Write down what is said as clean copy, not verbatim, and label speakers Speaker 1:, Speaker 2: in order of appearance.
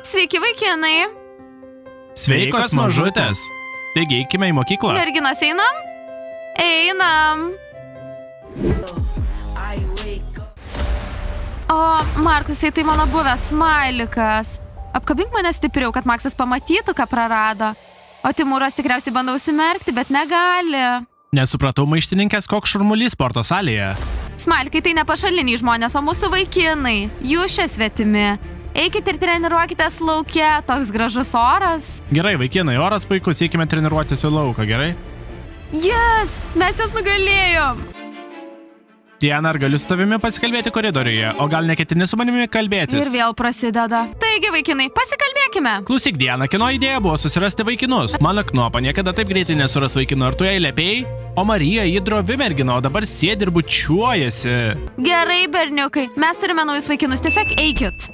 Speaker 1: Sveiki, vaikinai.
Speaker 2: Sveikos mažutės. Taigi, eikime į mokyklą.
Speaker 1: Merginos, einam? Einam. O, Markusai, tai mano buvęs smailikas. Apkabink mane stipriau, kad Maksas pamatytų, ką prarado. O Timūras tikriausiai bando užsimerkti, bet negali.
Speaker 2: Nesupratau, maištininkės, koks šurmulys sporto salėje.
Speaker 1: Smailikai tai ne pašaliniai žmonės, o mūsų vaikinai. Jūs čia svetimi. Eikit ir treniruokitės lauke, toks gražus oras.
Speaker 2: Gerai, vaikinai, oras puikus, eikime treniruotis į lauką, gerai?
Speaker 1: Yes, mes jas nugalėjom.
Speaker 2: Diana, ar galiu su tavimi pasikalbėti koridoriuje, o gal neketini su manimi kalbėtis?
Speaker 1: Ir vėl prasideda. Taigi, vaikinai, pasikalbėkime.
Speaker 2: Klausyk, Diana, kieno idėja buvo susirasti vaikinus? Mano Knopa niekada taip greitai nesuras vaikinų, ar tu jai liepėjai? O Marija jį drovi mergino, o dabar sėdi ir bučiuojasi.
Speaker 1: Gerai, berniukai, mes turime naujus vaikinus, tiesiog eikit.